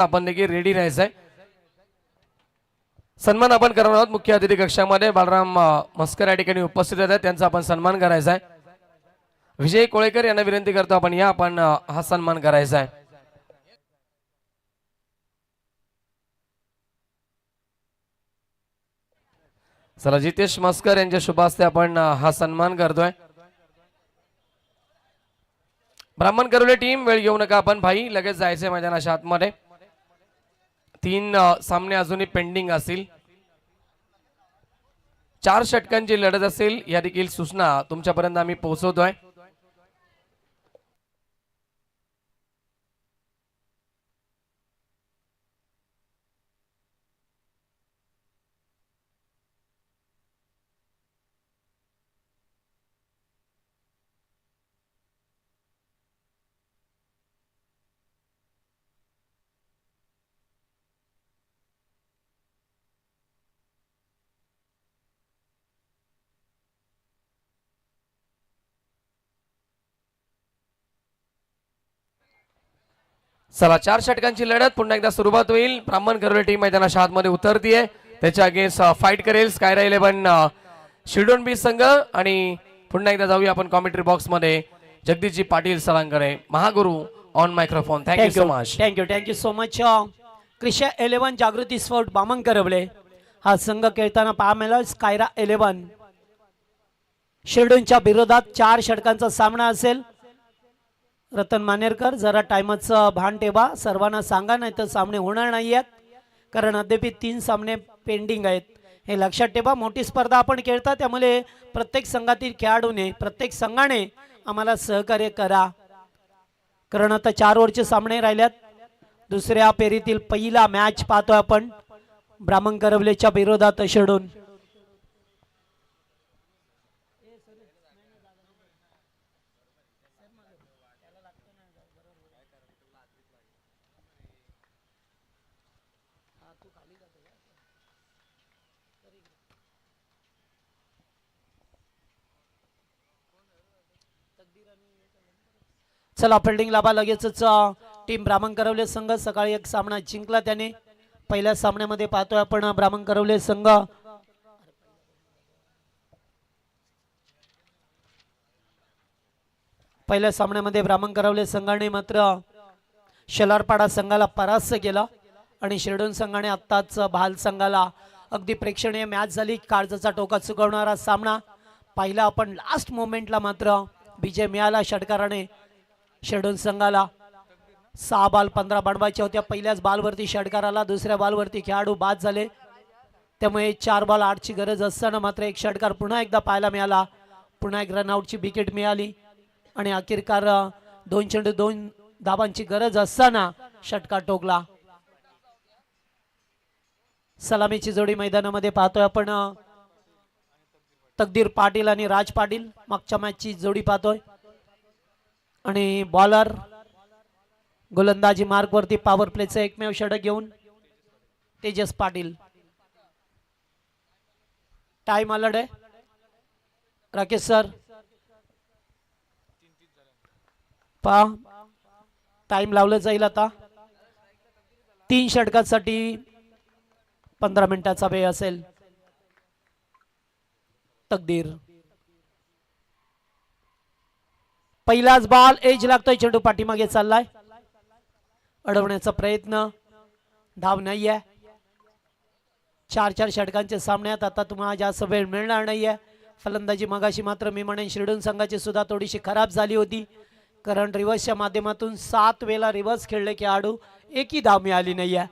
आपण देखील रेडी राहायचंय। सन्मान आपण करणार आहोत मुख्य अतिथी कक्षामध्ये बालराम मस्कर या ठिकाणी उपस्थित आहेत, त्यांचा आपण सन्मान करायचा आहे। विजय कोळेकर यांना विनंती करतो आपण या आपण हा सन्मान करायचा आहे। चला जितेश मस्कर यांच्या शुभ हस्ते आपण हा सन्मान करतोय। ब्राह्मण करुले टीम वेळ घेऊ नका, आपण भाई लगेच जायचंय मैदानाच्या आतमध्ये। 3 सामने अजूनही पेंडिंग असतील, 4 षटकांची लढत असेल या देखील सूचना तुमच्यापर्यंत आम्ही पोहोचवतोय। चला 4 षटकांची लढत पुन्हा एकदा सुरुवात होईल। ब्राह्मण करुले टीम मैदानाच्या आतमध्ये उतरतीये, त्याच्या अगेन्स्ट फाइट करेल स्कायरा 11 शिरडोन बी संघ। आणि पुन्हा एकदा जाऊया आपण कॉमेंट्री बॉक्स मध्ये जगदीशजी पाटील सरांकडे। Mahaguru on microphone. Thank you so much. Thank you so much. Krisha 11 Jagruti sport Baman Karavale हा संघ खेळताना पाहा मिळाला। स्कायरा 11 शिरडोनच्या विरोधात 4 षटकांचा सामना असेल। रतन मानेरकर जरा टाइमचं भान ठेवा, सर्वांना सांगा नाही तर सामने होणार नाही आहेत, कारण अद्याप 3 सामने पेंडिंग आहेत हे लक्षात ठेवा। मोठी स्पर्धा आपण खेळता, त्यामुळे प्रत्येक संघातील खेळाडूने प्रत्येक संघाने आम्हाला सहकार्य करा, कारण आता 4 ओव्हरचे सामने राहिल्यात। दुसऱ्या फेरीतील पहिला मॅच पाहतोय आपण ब्राह्मण करवलेच्या विरोधात शिरडोन। चला फिल्डिंग लाभा लगेचच टीम ब्राह्मण करवले संघ सकाळी एक सामना जिंकला त्याने। पहिल्या सामन्यामध्ये पाहतोय आपण ब्राह्मण करवले संघ पहिल्या सामन्यामध्ये ब्राह्मण करवले संघाने मात्र शेलारपाडा संघाला परास्त केला आणि शिरडोन संघाने आत्ताच भाल संघाला अगदी प्रेक्षणीय मॅच झाली। काळजाचा टोका चुकवणारा सामना पाहिला आपण। लास्ट मोमेंटला मात्र विजय मिळाला षटकाराने शिरडोन संघाला। 6 बॉल 15 बनवायच्या होत्या, पहिल्याच बॉलवरती षटकाराला, दुसऱ्या बॉलवरती खेळाडू बाद झाले, त्यामुळे 4 बॉल 8 ची गरज असताना मात्र एक षटकार पुन्हा एकदा पाहायला मिळाला। पुन्हा एक रनआउटची विकेट मिळाली आणि अखेरकार 2 चेंडू 2 धावांची गरज असताना षटकार टोकला। सलामीची जोडी मैदानामध्ये पाहतोय आपण तकदीर पाटील आणि राज पाटील। मागच्या मॅचची जोडी पाहतोय आणि बॉलर गोलंदाजी मार्क वरती पॉवर प्लेचं एकमेव षटक घेऊन तेजस पाटील। टाइम अलर्ट आहे राकेश सर, पहा टाइम लावलं जाईल आता। 3 षटकांसाठी 15 मिनिटाचा वेळ असेल। तकदीर पहिलाच बॉल एज लागतोय, चेंडू पाठीमागे चाललाय, अडवण्याचा प्रयत्न, धाव नाहीये। 4 षटकांचे सामन्यात आता तुम्हाला जास्त वेळ मिळणार नाहीये। फलंदाजी मगाशी मात्र मी म्हणेन शिरडोन संघाची सुद्धा थोडीशी खराब झाली होती, कारण रिव्हर्सच्या माध्यमातून 7 वेळा रिव्हर्स खेळले खेळाडू, एकही धाव मिळाली नाहीये,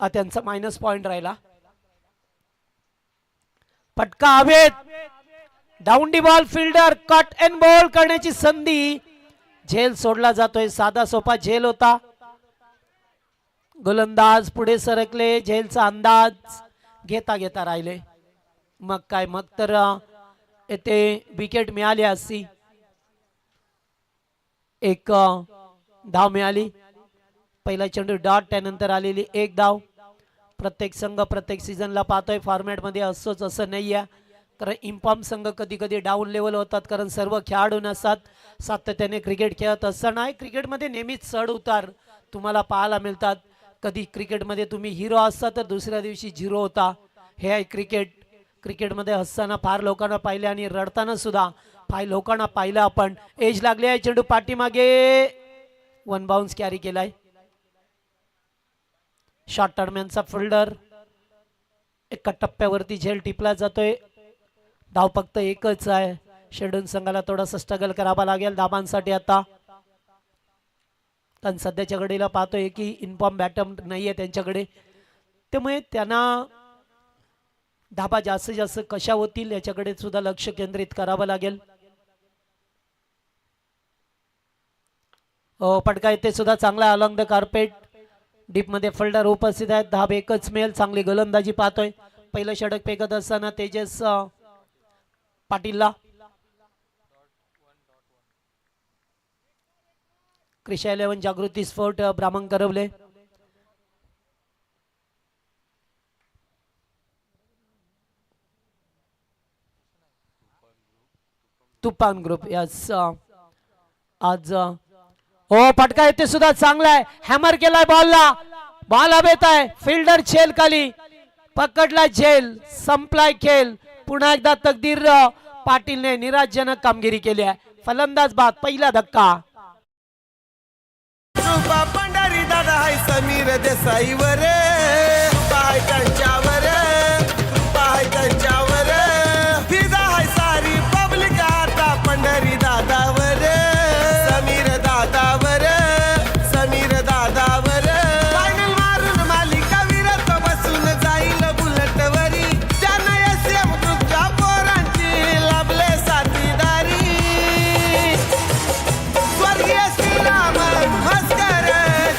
त्यांचा मायनस पॉइंट राहिला। फटका हवेत, down the ball, fielder cut end ball करण्याची संधी, झेल सोडला जातोय। साधा सोपा झेल होता, गोलंदाज पुढे सरकले, झेलचा अंदाज घेता घेता राहिले। मग काय, मग तर येथे विकेट मिळाली असती, एक धाव मिळाली। पहिला चेंडू डॉट, त्यानंतर आलेली एक धाव। प्रत्येक संघ प्रत्येक सीझनला पाहतोय फॉर्मॅट मध्ये असोच असं नाहीये, कारण इम्पॉर्म संघ कधी कधी डाऊन लेवल होतात, कारण सर्व खेळाडू नसतात, सातत्याने क्रिकेट खेळत असताना क्रिकेटमध्ये नेहमीच चढ उतार तुम्हाला पाहायला मिळतात. कधी क्रिकेटमध्ये तुम्ही हिरो असता तर दुसऱ्या दिवशी झिरो होता. हे आहे क्रिकेट. क्रिकेटमध्ये हसताना फार लोकांना पाहिले आणि रडताना सुद्धा फार लोकांना पाहिलं आपण. एज लागली आहे, चेंडू पाठीमागे, वन बाउन्स कॅरी केलाय. शॉर्ट दरम्यानचा फिल्डर, एका टप्प्यावरती झेल टिपला जातोय. धाव फक्त एकच आहे. शेडून संघाला थोडासा स्ट्रगल करावा लागेल धाबांसाठी आता. पण सध्याच्या घडीला पाहतोय की इन्फॉर्म बॅटम नाहीये त्यांच्याकडे, त्यामुळे त्यांना धाबा जास्तीत जास्त कशा होतील याच्याकडे सुद्धा लक्ष केंद्रित करावं लागेल. पटका येथे सुद्धा चांगला अलॉंग द कार्पेट. डीप मध्ये फिल्डर उपस्थित आहेत. धाब एकच मेल. चांगली गोलंदाजी पाहतोय. पहिलं षटक फेकत असताना तेजस पाटीलला क्रिशा 11 जागृती स्फोट ब्राह्मण करवले. तुफान ग्रुप यस. आज पटका येते सुद्धा चांगला आहे. हॅमर केलाय बॉलला. बॉल हवेत आहे. फिल्डर झेल खाली पकडला. झेल संपलाय खेळ. पुन्हा एकदा तकदीर पाटीलने निराशजनक कामगिरी केली आहे. फलंदाज बाद. पहिला धक्का. पंढरी दादा हाय समीर देसाईवर कृपा हाय त्यांच्यावर, कृपा हाय त्यांच्यावर. फिदा हाय सारी पब्लिक आता पंढरी दादावर, समीर दादावर, समीर दादावर. फायनल मारून मालिका विरत बसून जाईल बुलेटवरी. त्यानं एसएम ग्रुपच्या पोरांची लाभले साथीदारी. स्वर्गीय श्रीराम भास्कर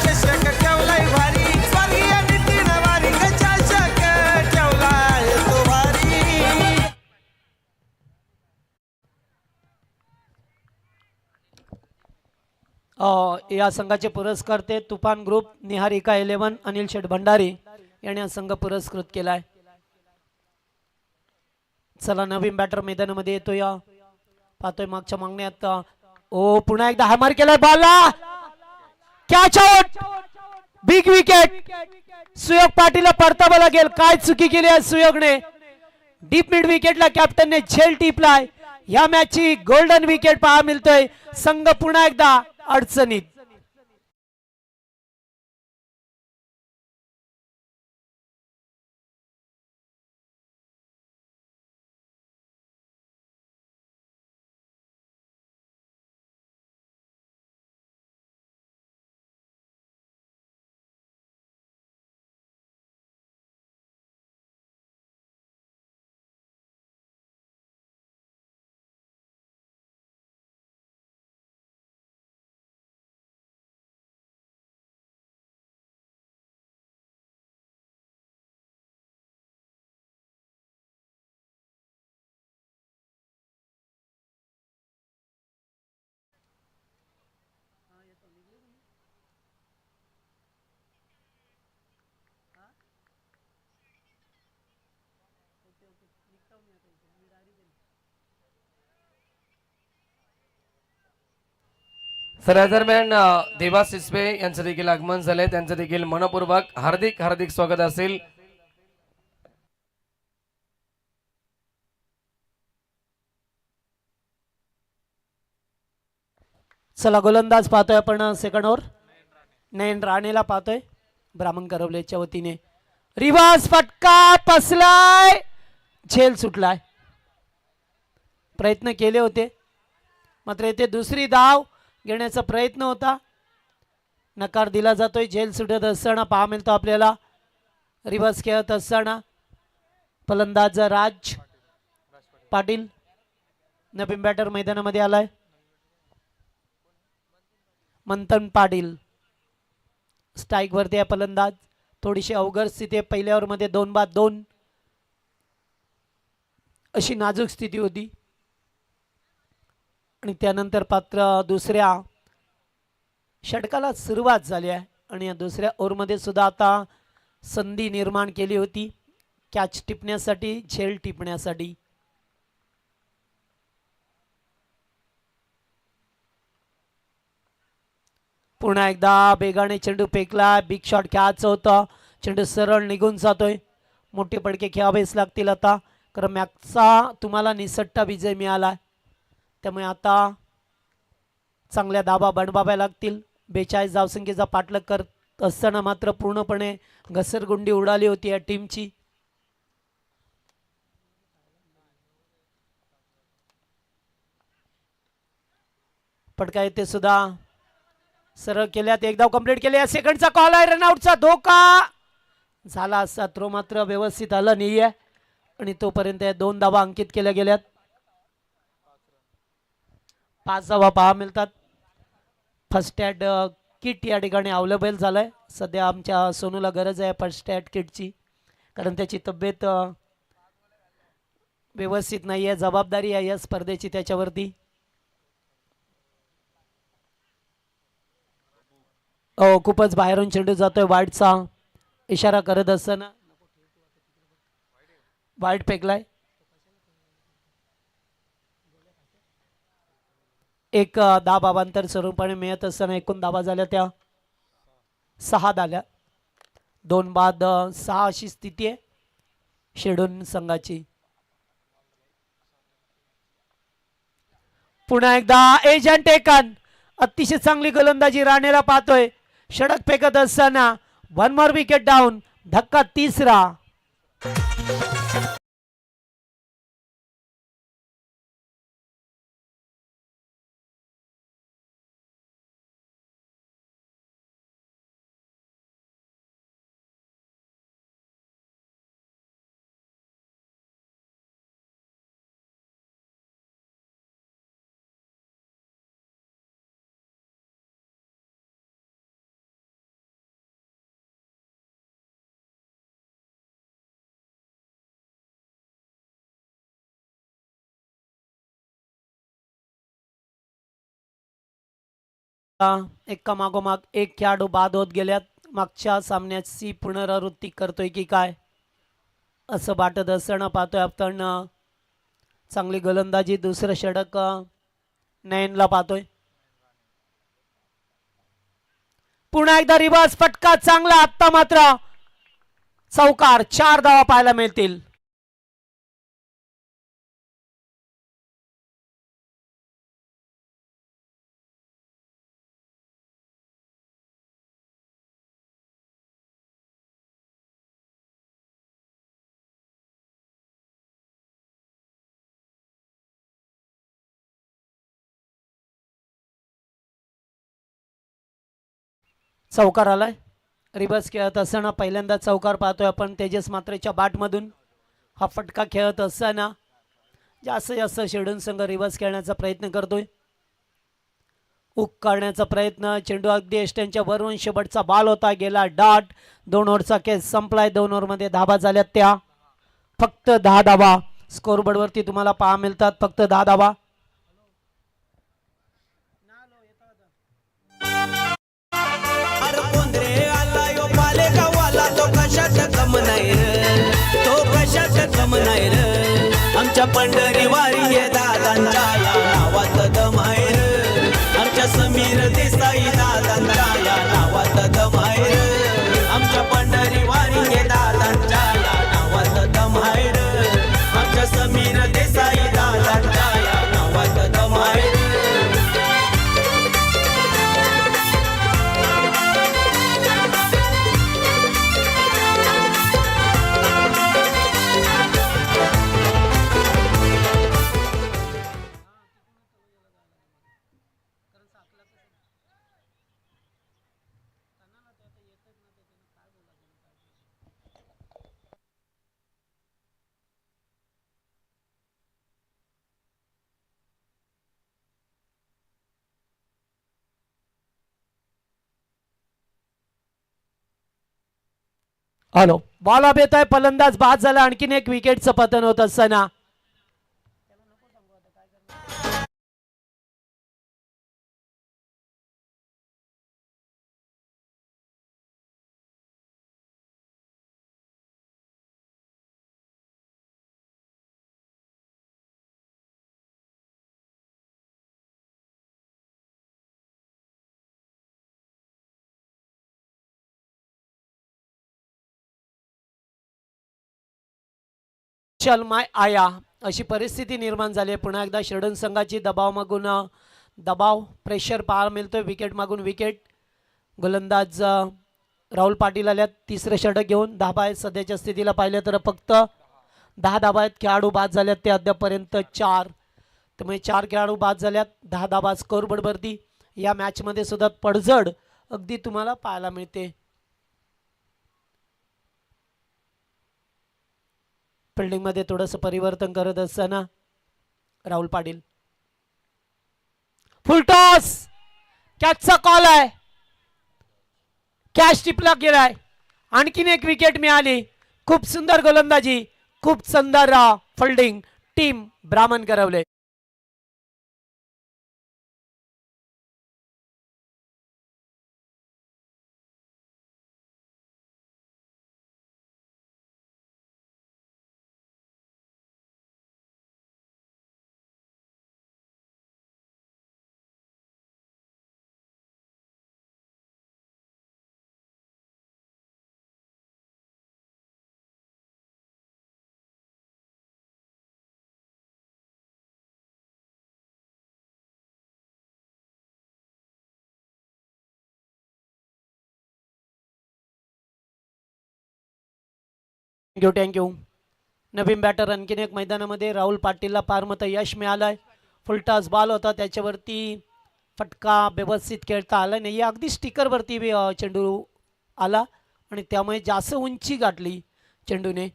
चषक ठेवलाय भारी. स्वर्गीय नितीन वारिक चषक ठेवलाय तो भारी. या संघाचे पुरस्कर्ते तुफान ग्रुप, निहारिका 11, अनिल शेठ भंडारी यांनी हा संघ पुरस्कृत केलाय. चला नवीन बॅटर मैदानामध्ये येतो. या पाहतोय मागच्या मागण्यात पुन्हा एकदा हॅमर केलाय बॉलला. Catch out. Big wicket. Suyog पाटीलला परतावं लागेल. काय चुकी केली आहे सुयोगने. डीप मिड विकेटला कॅप्टनने झेल टिपलाय. या मॅचची गोल्डन विकेट पहा मिळतोय. संघ पुन्हा एकदा अडचणीत. सर या दरम्यान देवा सिसबे यांचं देखील आगमन झालंय. त्यांचं देखील मनपूर्वक हार्दिक हार्दिक स्वागत असेल. चला गोलंदाज पाहतोय आपण सेकंड ओव्हर. नयन राणेला पाहतोय ब्राह्मण करवलेच्या वतीने. रिव्हर्स फटका पसलाय. झेल सुटलाय. प्रयत्न केले होते मात्र येथे दुसरी धाव घेण्याचा प्रयत्न होता. नकार दिला जातोय. झेल सुटत असताना पहा मिळतो आपल्याला. रिव्हर्स खेळत असताना फलंदाज राज पाटील नवीन बॅटर मैदानामध्ये आलाय. मंथन पाटील स्ट्राईक वरती आहे. फलंदाज थोडीशी अवघड स्थिती आहे. पहिल्या ओव्हर मध्ये 2-2 अशी नाजूक स्थिती होती आणि त्यानंतर पात्र दुसऱ्या षटकाला सुरुवात झाली आहे आणि या दुसऱ्या ओव्हर मध्ये सुद्धा आता संधी निर्माण केली होती कॅच टिपण्यासाठी, झेल टिपण्यासाठी. पुन्हा एकदा बेगाने चेंडू फेकला, बिग शॉट खेळायचं होतं, चेंडू सरळ निघून जातोय. मोठे पडके खेळावेच लागतील आता, कारण मॅचचा तुम्हाला निसट्टा विजय मिळाला. त्यामुळे आता चांगल्या धाबा बनवाव्या लागतील. 42 धावसंख्येचा पाठलाग करत असताना मात्र पूर्णपणे घसरगुंडी उडाली होती या टीमची. पटका येते सुद्धा सरळ केल्यात, एक धाव कंप्लीट केली. सेकंडचा कॉल आहे, रनआउटचा धोका झाला असता, थ्रो मात्र व्यवस्थित आला नाहीये आणि तोपर्यंत 2 धावा अंकित केल्या गेल्यात. 5 धावा पहा मिळतात. फर्स्ट एड किट या ठिकाणी अवेलेबल झालंय. सध्या आमच्या सोनूला गरज आहे फर्स्ट एड किटची, कारण त्याची तब्येत व्यवस्थित नाही आहे. जबाबदारी आहे या स्पर्धेची त्याच्यावरती. खूपच बाहेरून चेंडू जातोय. वाईडचा इशारा करत असताना वाईड फेकलाय. एक दहा धावांतर स्वरूपाने मिळत असताना एकूण धावा झाल्या त्या 6 झाल्या. 2 बाद 6 अशी स्थिती आहे शिरडोन संघाची. पुन्हा एकदा एजंट टेकन, अतिशय चांगली गोलंदाजी राणेला पाहतोय. षटक फेकत असताना 1 मोर विकेट डाऊन. धक्का तिसरा. एका मागोमाग एक खेळाडू बाद होत गेल्यात. मागच्या सामन्याची पुनरावृत्ती करतोय की काय असं वाटत असताना पाहतोय आपण चांगली गोलंदाजी. दुसरं षटक नयनला पाहतोय. पुन्हा एकदा रिवर्स फटका चांगला. आत्ता मात्र चौकार. 4 धावा पाहायला मिळतील. चौकार आलाय. रिवर्स खेळत असताना पहिल्यांदा चौकार पाहतोय आपण तेजस मात्रेच्या बॅटमधून. हा फटका खेळत असताना जास्तीत जास्त शिरडोन संघ रिवर्स खेळण्याचा प्रयत्न करतोय. हुक करण्याचा प्रयत्न. चेंडू अगदी एस्टनच्या वरून शेवटचा बॉल होता, गेला डाट. 2 ओव्हरचा केस संपलाय. 2 ओव्हरमध्ये धाबा झाल्यात त्या फक्त 10 धावा. स्कोरबोर्डवरती तुम्हाला पहा मिळतात फक्त 10 धावा. आमच्या पंढरी वारी हे दादांच्या या नावात दम आहे रे. आमच्या समीर देसाई दादांच्या या नावात दम आहे रे. आमच्या पंढरी वारी हे दादांच्या या नावात दम आहे रे. आमच्या समीर देसाई दादांच्या या नावात दम आहे रे. हॅलो, बॉल अब येत आहे. फलंदाज बाद झाला. आणखीन एक विकेटचं पतन होत असताना चल माय आया अशी परिस्थिती निर्माण झाली आहे. पुन्हा एकदा शिर्डन संघाची दबाव मागून दबाव प्रेशर पाहायला मिळतोय. विकेट मागून विकेट. गोलंदाज राहुल पाटील आल्यात तिसरं षटक घेऊन. धाबा आहेत सध्याच्या स्थितीला पाहिलं तर फक्त 10 धाबा आहेत. खेळाडू बाद झाल्यात ते अद्यापर्यंत 4. त्यामुळे 4 खेळाडू बाद झाल्यात. 10 धाबा स्कोर बोर्डवरती. या मॅचमध्ये सुद्धा पडझड अगदी तुम्हाला पाहायला मिळते. फिल्डिंग मध्ये थोडंसं परिवर्तन करत असताना राहुल पाटील. Full toss. कॅचचा कॉल आहे. कॅच टिपला गेलाय. आणखीन एक विकेट मिळाली. खूप सुंदर गोलंदाजी. खूप सुंदर फिल्डिंग टीम ब्राह्मण करवले. थँक्यू. नवीन बॅटर आणखीन एक मैदानामध्ये राहुल पाटीलला पारमत यश मिळालंय. फुलटास बॉल होता त्याच्यावरती फटका व्यवस्थित खेळता आला नाही. अगदी स्टिकरवरती चेंडू आला आणि त्यामुळे जास्त उंची गाठली चेंडूने.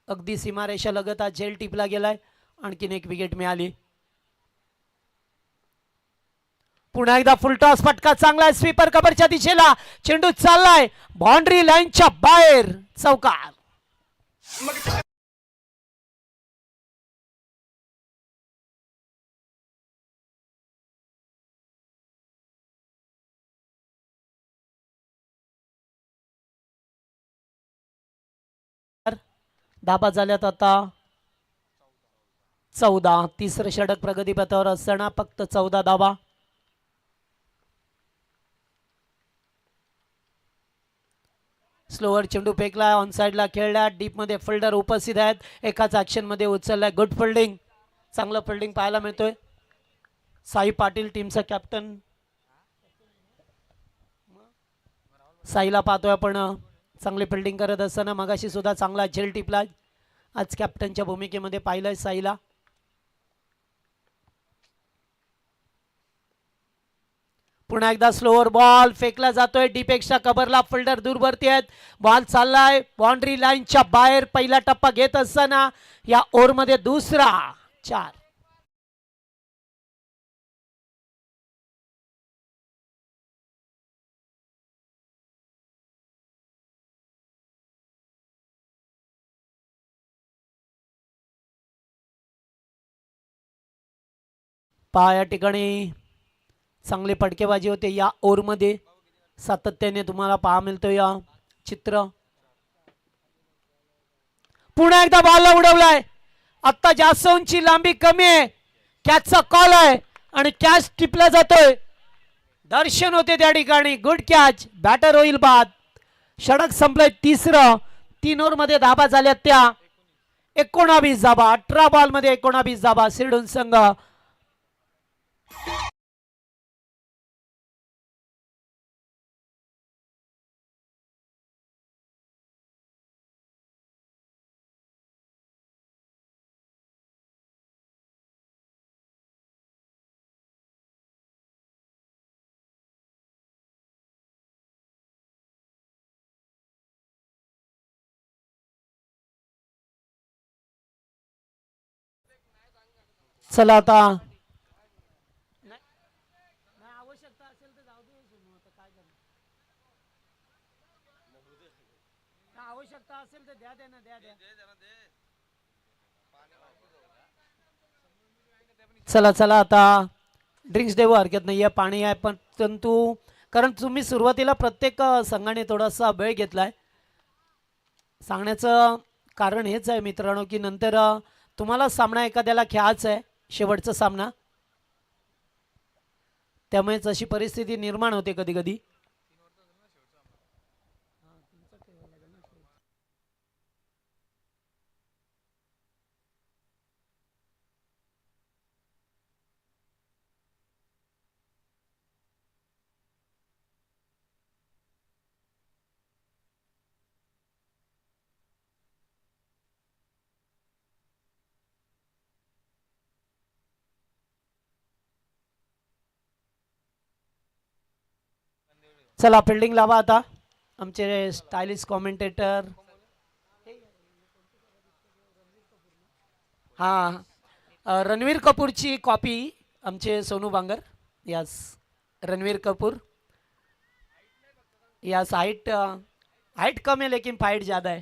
अगदी सीमारेषा लगत हा झेल टिपला गेलाय. आणखीन एक विकेट मिळाली. पुन्हा एकदा फुलटॉस फटका चांगला आहे. स्वीपर कव्हरच्या दिशेला चेंडू चाललाय बाउंड्री लाईनच्या बाहेर. चौकार. धाबा झाल्यात आता 14. तिसरं षटक प्रगतीपथावर असताना फक्त 14 धाबा. स्लोअर चेंडू फेकला. ऑन साइडला खेळला. डीप मध्ये फिल्डर उपस्थित आहेत. एकाच ऍक्शन मध्ये उचललाय. Good fielding. चांगलं फिल्डिंग पाहायला मिळतोय. साई पाटील टीमचा कॅप्टन. साईला पाहतोय आपण चांगली फिल्डिंग करत असताना. मगाशी सुद्धा चांगला झेल टिपला. आज कॅप्टनच्या भूमिकेमध्ये पाहिलंय साईला. पुन्हा एकदा स्लोअर बॉल फेकला जातोय. डीपेक्षा कव्हरला फिल्डर दूरवरती आहेत. बॉल चाललाय बाउंड्री लाईनच्या बाहेर. पहिला टप्पा घेत असताना या ओव्हरमध्ये दुसरा 4. पहा या ठिकाणी चांगली फटकेबाजी होते या ओव्हरमध्ये. सातत्याने तुम्हाला पाहा मिळतो या चित्र. पुन्हा एकदा बॉलला उडवलाय. आता जास्त उंची लांबी कमी आहे. कॅचचा कॉल आहे आणि कॅच टिपला जातोय. दर्शन होते त्या ठिकाणी. Good catch. बॅटर होईल बाद. षटक संपलंय तिसरं. 3 ओव्हरमध्ये धाबा झाल्या त्या 19 धाबा. 18 बॉल मध्ये 19 धाबा. शिर्डून संघ चला आता आवश्यकता असेल तर जाऊ दे. काय आवश्यकता असेल तर द्या ना. चला चला आता ड्रिंक्स देऊ हरकत नाही. पाणी आहे पण परंतु कारण तुम्ही सुरुवातीला प्रत्येक संघाने थोडासा वेळ घेतलाय. सांगण्याचं कारण हेच आहे मित्रांनो की नंतर तुम्हाला सामना एखाद्याला खेळायचा आहे. शेवटचा सामना. त्यामुळेच अशी परिस्थिती निर्माण होते कधी कधी. चला फिल्डिंग लावा आता आमचे स्टायलिश कॉमेंटेटर. हां रणवीर कपूरची कॉपी आमचे Sonu Bangar. Yes Ranveer Kapoor. Yes height कम है लेकिन फाइट ज़्यादा है.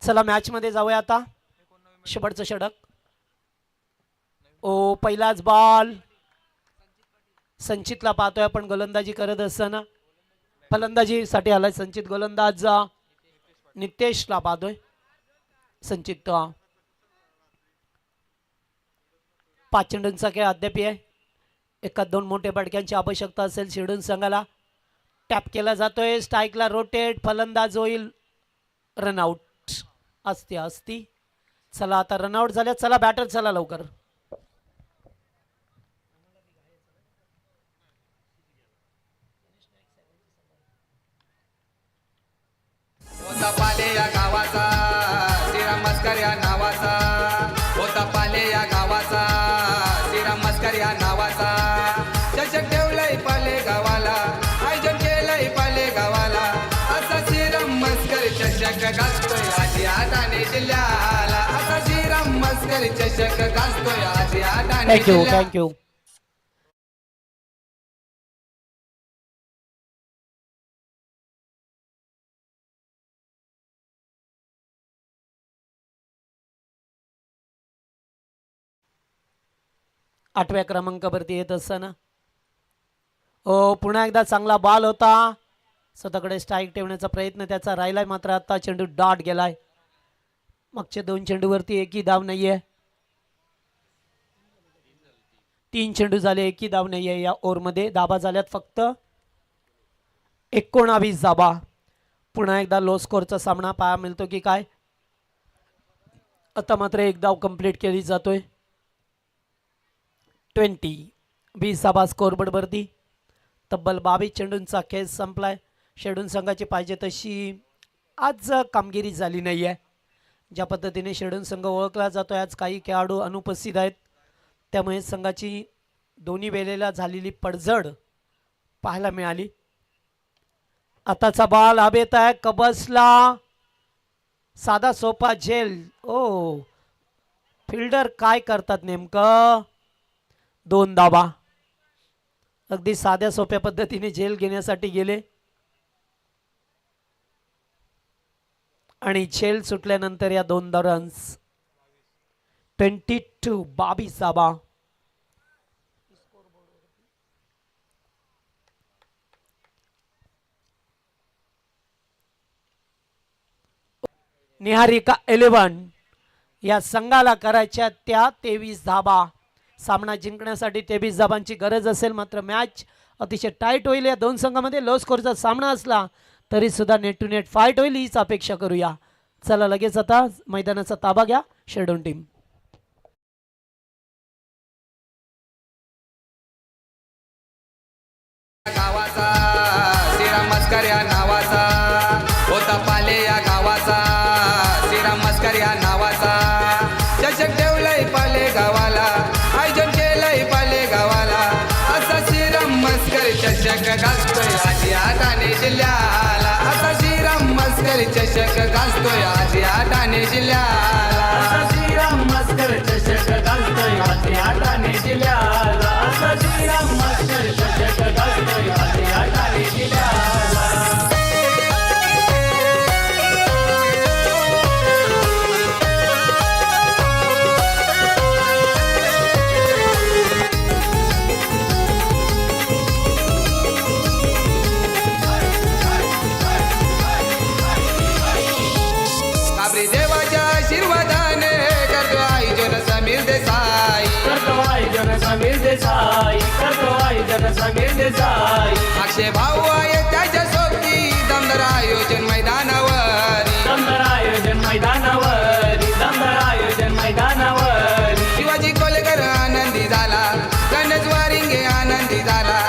चला मॅच मध्ये जाऊया आता. शेवटचं षटक. ओ पहिलाच बॉल संचितला पाहतोय आपण गोलंदाजी करत असताना. फलंदाजीसाठी आलाय संचित. गोलंदाज नितेशला पाहतोय. संचित 5 चेंडूंचा खेळ अद्याप आहे. एका 2 मोठे फटक्यांची आवश्यकता असेल शिर्डून संघाला. टॅप केला जातोय. स्ट्राईकला रोटेट. फलंदाज होईल. रनआउट असती. चला आता रनआउट झाल्या. चला बॅटर चला लवकर. होता पाले या गावाचा श्रीराम मस्कर या नावाचा. होता पाले या गावाचा श्रीराम मस्कर या नावाचा. चषक ठेवलंय पाले गावाला. आयोजन केलंय पाले गावाला. असा श्रीराम मस्कर चषक गाजतोय आशिया ठाणे जिल्ह्याला. असा श्रीराम मस्कर चषक गाजतोय आशिया ठाणे जिल्ह्याला. थँक्यू. आठव्या क्रमांकावरती येत असताना पुन्हा एकदा चांगला बॉल होता. स्वतःकडे स्ट्राईक ठेवण्याचा प्रयत्न त्याचा राहिलाय मात्र आता चेंडू डॉट गेलाय. मागच्या 2 चेंडूवरती एकही धाव नाहीये. 3 चेंडू झाले एकही धाव नाहीये या ओव्हरमध्ये. धाबा झाल्यात फक्त 19 धाबा. पुन्हा एकदा लो स्कोरचा सामना पाहायला मिळतो की काय. आता मात्र एक धाव कंप्लीट केली जातोय. 20 धाबा स्कोरबोर्ड वरती. तब्बल 22 चेंडूंचा खेळ संपलाय. शेडून संघाची पाहिजे तशी आज कामगिरी झाली नाही आहे. ज्या पद्धतीने शेडून संघ ओळखला जातो आज काही खेळाडू अनुपस्थित आहेत. त्यामुळे संघाची दोन्ही वेळेला झालेली पडझड पाहायला मिळाली. आताचा बॉल हवेत आहे. कबसला साधा सोपा झेल. ओ फिल्डर काय करतात नेमकं. 2 धाबा. अगदी साध्या सोप्या पद्धतीने झेल घेण्यासाठी गेले आणि झेल सुटल्यानंतर या 2 रन्स. 22 धाबा. निहारिका 11 या संघाला करायच्या त्या 23 धाबा. सामना जिंकण्यासाठी 23 धाबांची गरज असेल. मात्र मॅच अतिशय टाईट होईल. या 2 संघामध्ये लो स्कोरचा सामना असला तरी सुद्धा नेट टू नेट फाईट होईल हीच अपेक्षा करूया. चला लगेच आता मैदानाचा ताबा घ्या शेडून टीम. गावाचा श्रीराम मस्कर या नावाचा. होता पाले या गावाचा श्रीराम मस्कर या नावाचा. चषक ठेवलंय पाले गावाला. आयोजन केलंय पाले गावाला. असा श्रीराम मस्कर चषक गाजतोय आशिया ठाणे जिल्ह्याला. असा श्रीराम मस्कर चषक गाजतोय आशिया ठाणे जिल्ह्याला. असा श्रीराम मस्कर चषक गाजतोय आशिया ठाणे जिल्ह्याला. असा श्रीराम मस्कर चषक गाजतोय आशिया ठाणे जिल्ह्याला. देवाच्या आशीर्वादाने करतो आयोजन समीर देसाई. अक्षय भाऊ आहे त्याच्या सोबती. दमदार आयोजन मैदानावर. शिवाजी कोलेकर आनंदी झाला. गणेश वारिंगे आनंदी झाला.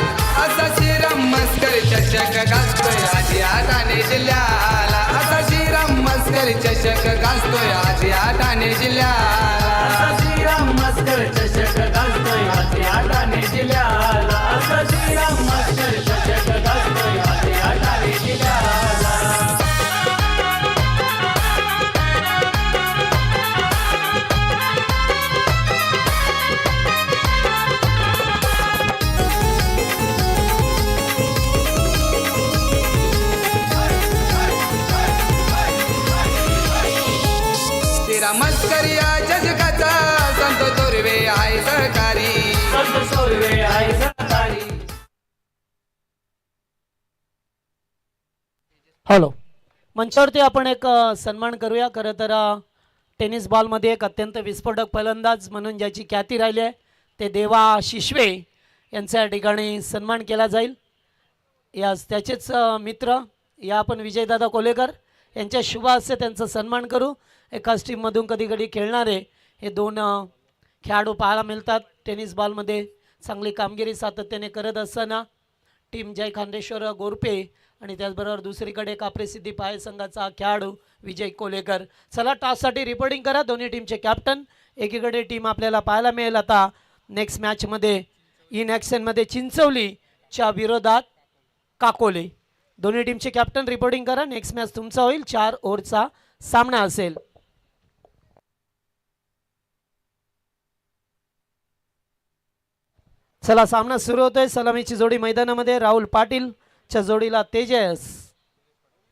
असा श्रीराम मस्कर चषक गाजतोय आशिया ठाणे जिल्ह्याला असा श्रीराम मस्कर चषक गाजतोय आज या ठाणे जिल्ह्याला श्रीराम मस्कर चषक गाजतोय आज या ठाणे जिल्ह्याला असा श्रीराम मस्कर चषक गाजतोय आज या ठाणे जिल्ह्याला श्रीराम मस्कर या चषकाचा संत तोरवे आहे सहकारी संत सोरवे आहे सहकारी हॅलो, मंचावरती आपण एक सन्मान करूया. खरं तर टेनिस बॉलमध्ये एक अत्यंत विस्फोटक फलंदाज म्हणून ज्याची ख्याती राहिली आहे ते देवा शिशवे यांच्या ठिकाणी सन्मान केला जाईल. यास त्याचेच मित्र या आपण विजयदादा कोलेकर यांच्या शुभ हस्ते त्यांचा सन्मान करू. एकाच टीममधून कधी कधी खेळणारे हे दोन खेळाडू पाहायला मिळतात. टेनिस बॉलमध्ये चांगली कामगिरी सातत्याने करत असताना टीम जय खांडेश्वर गोरपे आणि त्याचबरोबर दुसरीकडे काप्रेसिद्धी पाय संघाचा खेळाडू विजय कोलेकर. चला टॉससाठी रिपोर्टिंग करा दोन्ही टीमचे कॅप्टन. एकीकडे टीम आपल्याला पाहायला मिळेल आता नेक्स्ट मॅचमध्ये इन ॲक्शनमध्ये चिंचवलीच्या विरोधात काकोले. दोन्ही टीमचे कॅप्टन रिपोर्टिंग करा. नेक्स्ट मॅच तुमचा होईल. 4 ओव्हरचा सामना असेल. चला सामना सुरू होतोय. सलामीची जोडी मैदानामध्ये राहुल पाटीलच्या जोडीला तेजस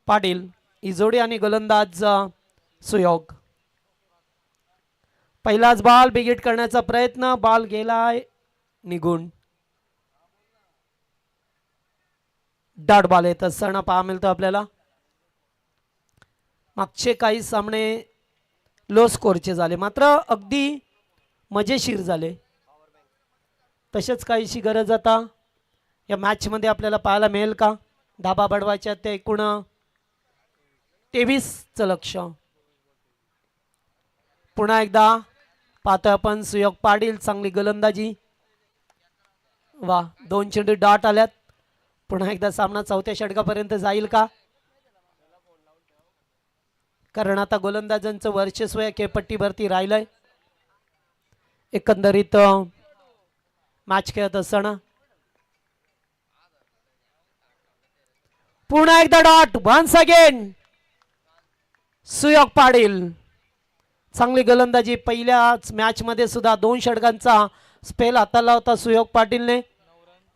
पाटील ही जोडी आणि गोलंदाज सुयोग. पहिलाच बॉल बिगिट करण्याचा प्रयत्न. बॉल गेलाय निघून. डॉट बॉल येत असताना पाहा मिळतो आपल्याला. मागचे काही सामने लो स्कोरचे झाले मात्र अगदी मजेशीर झाले. तसेच काहीशी गरज आता या मॅचमध्ये आपल्याला पाहायला मिळेल का. धाबा बडवायच्या ते एकूण 23चं लक्ष. पुन्हा एकदा पाहतोय आपण सुयोग पाटील चांगली गोलंदाजी. वा 2 चेंडू डॉट आल्यात. पुन्हा एकदा सामना 4थ्या षटकापर्यंत जाईल का. कारण आता गोलंदाजांचं वर्चस्व या खेळपट्टीवरती राहिलंय. एकंदरीत मॅच खेळत असताना पुन्हा एकदा डॉट. वन्स अगेन सुयोग पाटील चांगली गोलंदाजी. पहिल्याच मॅच मध्ये सुद्धा 2 षटकांचा स्पेल हाताळला होता सुयोग पाटीलने.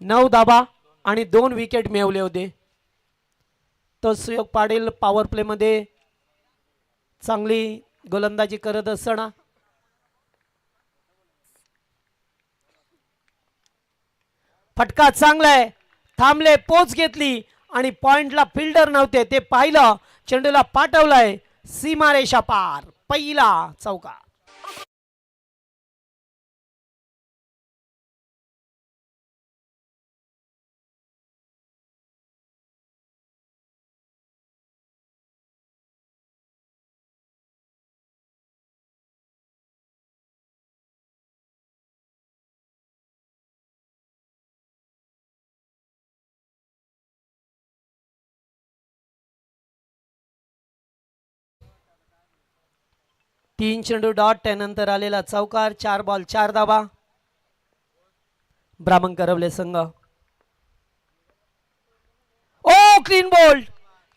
9 धाबा आणि 2 विकेट मिळवले होते. तो सुयोग पाटील पॉवर प्ले मध्ये चांगली गोलंदाजी करत असताना फटका चांगला आहे. थांबले, पोच घेतली आणि पॉइंटला फिल्डर नव्हते ते पाहिलं. चेंडूला पाठवलाय सीमारेषा पार. पहिला चौका. तीन चेंडू डॉट. त्यानंतर आलेला चौकार. 4 बॉल 4 धाबा. ब्राह्मण करवले संघ. Oh clean bowled.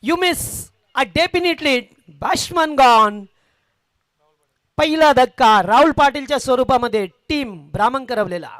You miss a definitely. Batsman gone. पहिला धक्का राहुल पाटीलच्या स्वरूपामध्ये टीम ब्राह्मण करवलेला.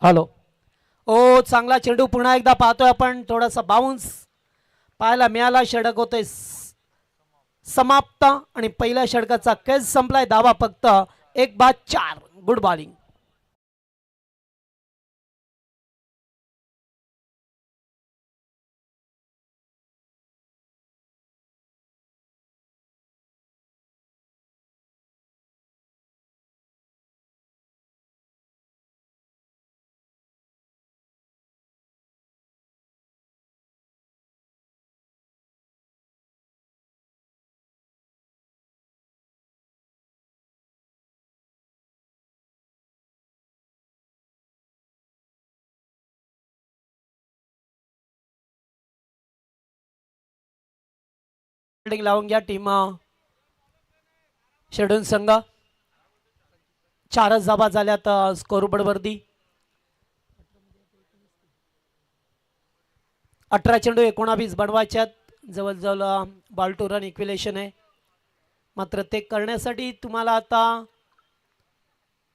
हॅलो. ओ चांगला चेंडू पुन्हा एकदा पाहतोय आपण. थोडासा बाउन्स पाहायला मिळाला. षटक होतोय समाप्त आणि पहिल्या षटकाचा केस संपलाय. धावा फक्त 1-4. Good bowling. लावून घ्या टीम शेडून संघ. 4 धावा झाल्यात स्कोरबोर्ड वरती. 18 चेंडू 19 बनवायच्यात. जवळजवळ बॉल टू रन इक्विलेशन आहे. मात्र ते करण्यासाठी तुम्हाला आता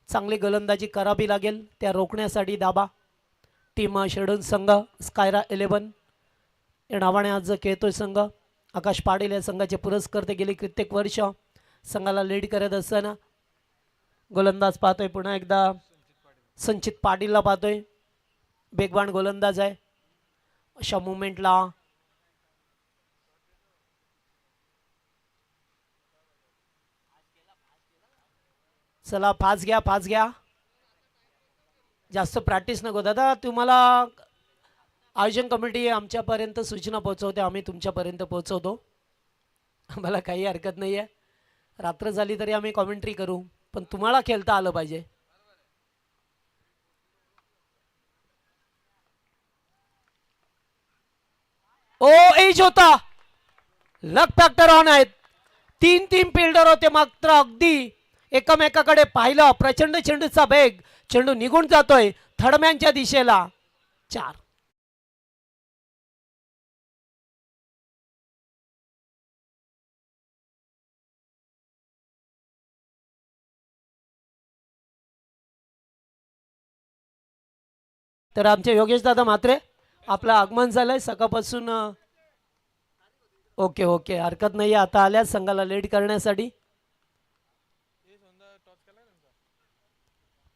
चांगली गोलंदाजी करावी लागेल. त्या रोखण्यासाठी धाबा टीम शेडून संघ स्कायरा 11 या नावाने आज खेळतोय संघ. आकाश पाटील या संघाचे पुरस्कर्ते गेली कित्येक वर्ष संघाला लीड करत असताना. गोलंदाज पाहतोय पुन्हा एकदा संचित पाटीलला पाहतोय. वेगवान गोलंदाज आहे. अशा मुवमेंटला चला फास्ट घ्या. जास्त प्रॅक्टिस नको दादा. तुम्हाला आयोजन कमिटी आमच्यापर्यंत सूचना पोहोचवते. आम्ही तुमच्यापर्यंत पोहोचवतो. आम्हाला काही हरकत नाही आहे. रात्र झाली तरी आम्ही कॉमेंट्री करू. पण तुम्हाला खेळता आलं पाहिजे. ओ एज होता. लक फॅक्टर ऑन आहेत. 3 फिल्डर होते मात्र अगदी एकमेकाकडे पाहिलं. प्रचंड चेंडूचा वेग. चेंडू निघून जातोय थडम्यांच्या दिशेला. 4. तर आमचे योगेश दादा म्हात्रे आपलं आगमन झालंय सकाळपासून. ओके हरकत नाही. आता आल्या संघाला लीड करण्यासाठी.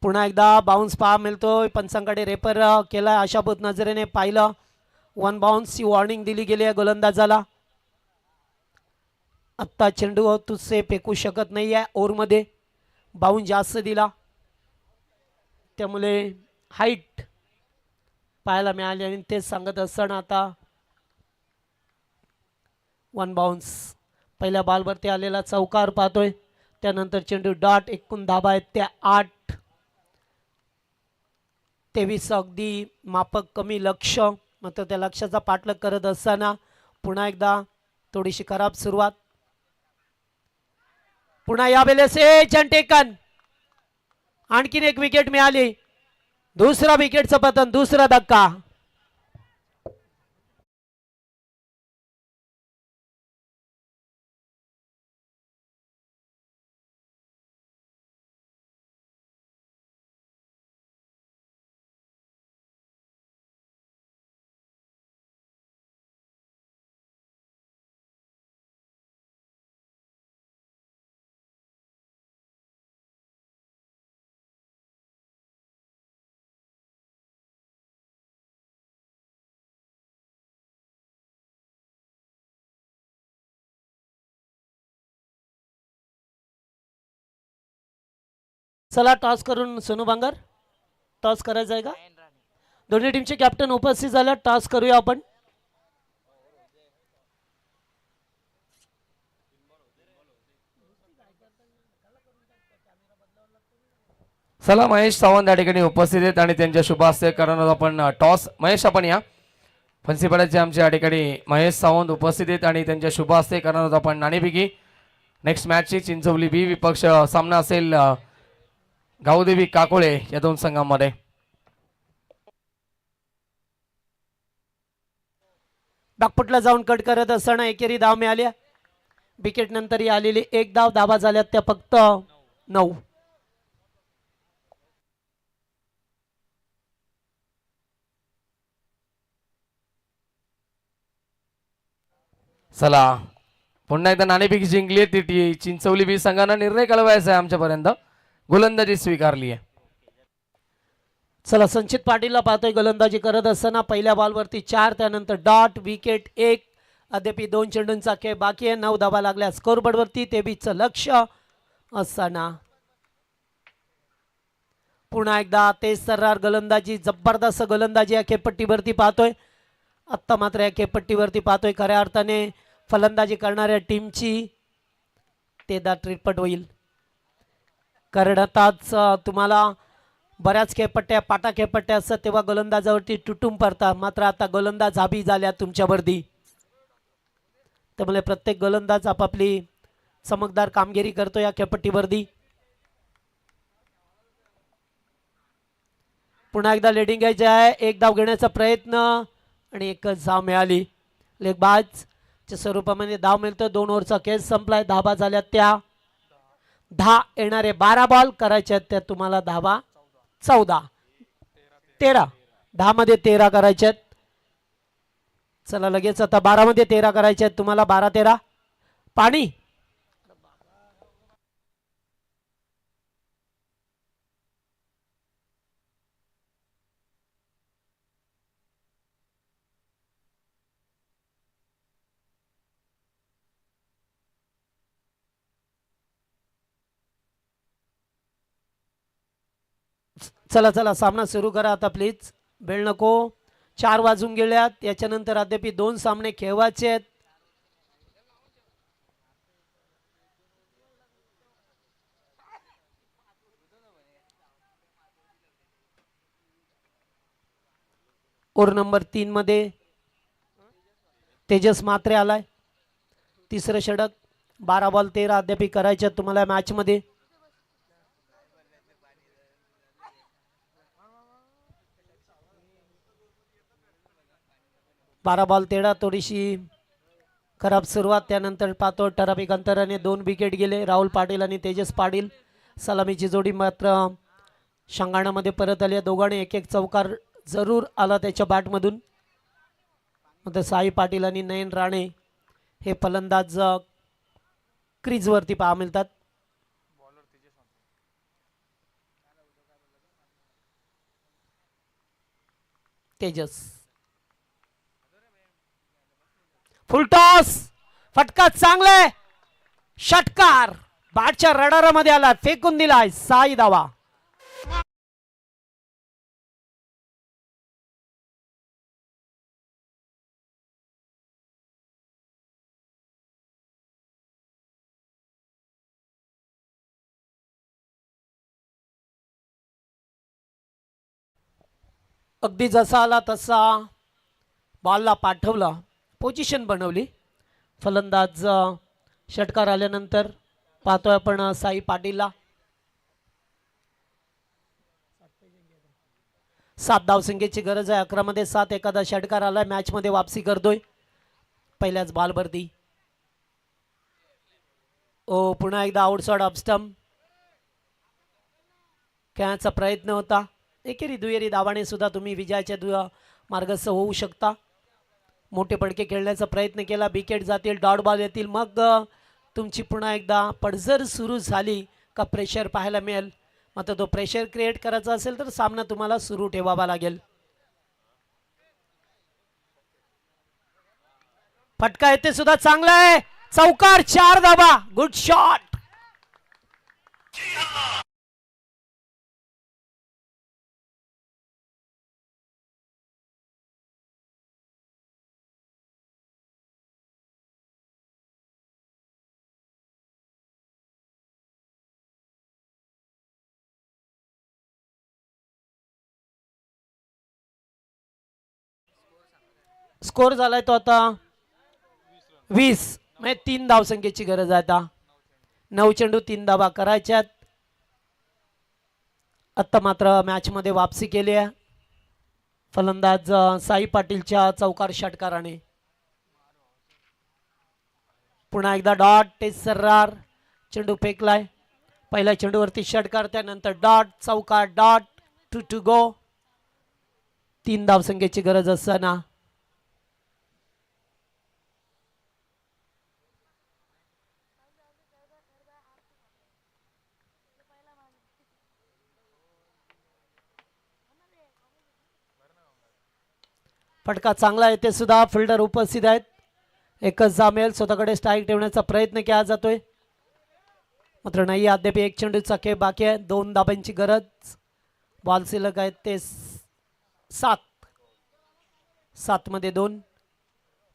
पुन्हा एकदा बाउन्स पहा मिळतोय. पंचांकडे रेपर केला. आशाभूत नजरेने पाहिलं. 1 बाउन्सची वॉर्निंग दिली गेली आहे गोलंदाजाला. आत्ता चेंडू तुझसे फेकू शकत नाही आहे. ओव्हरमध्ये बाउन्स जास्त दिला त्यामुळे हाईट पाहायला मिळाली. आणि तेच सांगत असताना आता 1 बाउन्स. पहिल्या बॉलवरती आलेला चौकार पाहतोय. त्यानंतर चेंडू डॉट. एकूण धाबा आहेत त्या 8. 23 अगदी मापक कमी लक्ष. मात्र त्या लक्षाचा पाठलाग करत असताना पुन्हा एकदा थोडीशी खराब सुरुवात. पुन्हा यावेळेस टेकन. आणखीन एक विकेट मिळाली. दुसरा विकेटचं पतन. दुसरा धक्का. चला टॉस करून सोनू बांगर. टॉस करायचा आहे का? दोन्ही टीमचे कॅप्टन उपस्थित झाले. टॉस करूया आपण. चला महेश सावंत या ठिकाणी उपस्थित आहेत आणि त्यांच्या शुभ हस्ते करणार आपण टॉस. महेश आपण या. फन्सीपाड्याचे आमचे या ठिकाणी महेश सावंत उपस्थित आहेत आणि त्यांच्या शुभ हस्ते करणार आपण नाणेफेकी. नेक्स्ट मॅचची चिंचवली बी विपक्ष सामना असेल गावदेवी काकोळे या 2 संघांमध्ये. बॅकफुटला जाऊन कट करत असताना एकेरी धाव मिळाल्या. विकेट नंतर आलेली 1 धाव. धावा झाल्यात त्या फक्त 9. चला पुन्हा एकदा नाणेफेक जिंकली ती चिंचवली बी संघानं निर्णय कळवायचा आहे आमच्यापर्यंत. गोलंदाजी स्वीकारली आहे. चला संचित पाटीलला पाहतोय गोलंदाजी करत असताना पहिल्या बॉलवरती 4 त्यानंतर डॉट विकेट 1. अद्याप 2 चेंडूंचा खेळ बाकी आहे. 9 धावा लागल्या स्कोरबोर्डवरती. ते बीचं लक्ष असताना पुन्हा एकदा तेज सर्रार गोलंदाजी जबरदस्त गोलंदाजी या खेळपट्टीवरती पाहतोय. आत्ता मात्र या खेळपट्टीवरती पाहतोय खऱ्या अर्थाने फलंदाजी करणाऱ्या टीमची तेदा ट्रिटपट होईल. कारण आताच तुम्हाला बऱ्याच खेळपट्ट्या पाटा खेळपट्ट्या असतात तेव्हा गोलंदाजावरती तुटून पडतात. मात्र आता गोलंदाज हाबी झाल्या तुमच्यावरती. त्यामुळे प्रत्येक गोलंदाज आपापली चमकदार कामगिरी करतो या खेळपट्टीवरती. पुन्हा एकदा लेडिंग घ्यायचे आहे. एक धाव घेण्याचा प्रयत्न आणि एकच धाव मिळाली. लेगबाजच्या स्वरूपामध्ये धाव मिळतो. 2 ओव्हरचा खेळ संपलाय. धावा झाल्या त्या 10. येणारे 12 बॉल करायचे आहेत त्या तुम्हाला धावा 14 13. 10 मध्ये 13 करायचे आहेत. चला लगेच आता 12 मध्ये 13 करायचे आहेत तुम्हाला. 12 13 पाणी. चला चला सामना सुरू करा आता प्लीज. वेळ नको. 4 वाजून गेल्यात. याच्यानंतर अद्याप 2 सामने खेळवायचे आहेत. ओव्हर नंबर 3 मध्ये तेजस मात्रे आलाय. तिसरं षटक. 12 बॉल 13 अद्याप करायचे आहेत तुम्हाला मॅच मध्ये. 12 बॉल 13. थोडीशी खराब सुरुवात. त्यानंतर पाहतो ठराविक अंतराने 2 विकेट गेले. राहुल पाटील आणि तेजस पाटील सलामीची जोडी मात्र संघाणामध्ये परत आली. दोघांनी एक एक चौकार जरूर आला त्याच्या बॅटमधून. मात्र साई पाटील आणि नयन राणे हे फलंदाज क्रीजवरती पाहा मिळतात. तेजस फुलटॉस. फटका चांगलाय. षटकार बॅटच्या रडारामध्ये आला. फेकून दिलाय. 6 धावा. अगदी जसा आला तसा बॉलला पाठवला. पोझिशन बनवली. फलंदाज षटकार आल्यानंतर पाहतोय आपण साई पाटीलला. 7 धावसंख्येची गरज आहे. 11 मध्ये 7. एखादा षटकार आलाय. मॅच मध्ये वापसी करतोय पहिल्याच बॉलवरती. ओ पुन्हा एकदा आउटसाइड ऑफ स्टंप खेळण्याचा प्रयत्न होता. एकेरी दुहेरी धावाने सुद्धा तुम्ही विजयाच्या मार्गस्थ होऊ शकता. मोठे पडके खेळण्याचा प्रयत्न केला. विकेट जातील. डॉट बॉल येतील. मग तुमची पुन्हा एकदा पडझर सुरू झाली का प्रेशर पाहायला मिळेल. मात्र तो प्रेशर क्रिएट करायचा असेल तर सामना तुम्हाला सुरू ठेवावा लागेल. फटका येते सुद्धा चांगला आहे. चौकार. 4 धावा. Good shot. स्कोर झालाय तो आता 20. म्हणजे 3 धावसंख्येची गरज आहे आता. 9 चेंडू 3 धावा करायच्यात. आत्ता मात्र मॅच मध्ये वापसी केली आहे फलंदाज साई पाटीलच्या चौकार षटकाराने. पुन्हा एकदा डॉट. तेज सर्रार चेंडू फेकलाय. पहिल्या चेंडूवरती षटकार. त्यानंतर डॉट. चौकार. डॉट. 2 to go. 3 धावसंख्येची गरज असताना फटका चांगला आहे ते सुद्धा फिल्डर उपस्थित आहेत. एकच जामेल स्वतःकडे स्ट्राईक ठेवण्याचा प्रयत्न केला जातोय मात्र नाही. अद्याप एक चेंडूचा खेळ बाकी आहे. 2 धाबांची गरज. बॉल शिल्लक आहेत ते 7 मध्ये 2.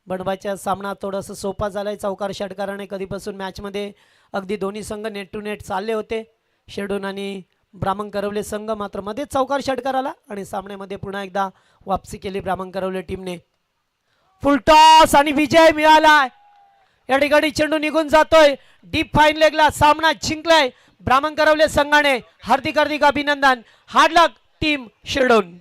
बनवायचा सामना थोडासा सोपा झालाय. चौकार षटकाराने कधीपासून मॅच मध्ये अगदी दोन्ही संघ नेट टू नेट चालले होते. शिरडून आणि ब्राह्मण करवले संघ मात्र मध्ये चौकार षटकार आला आणि सामन्यामध्ये पुन्हा एकदा वापसी केली ब्राह्मण करवले टीमने. फुल टॉस आणि विजय मिळाला. या ठिकाणी चेंडू निघून जातोय. डीप फाईन लेगला सामना जिंकलाय ब्राह्मण करवले संघाने. हार्दिक अभिनंदन. हार्ड लक टीम शिरडून.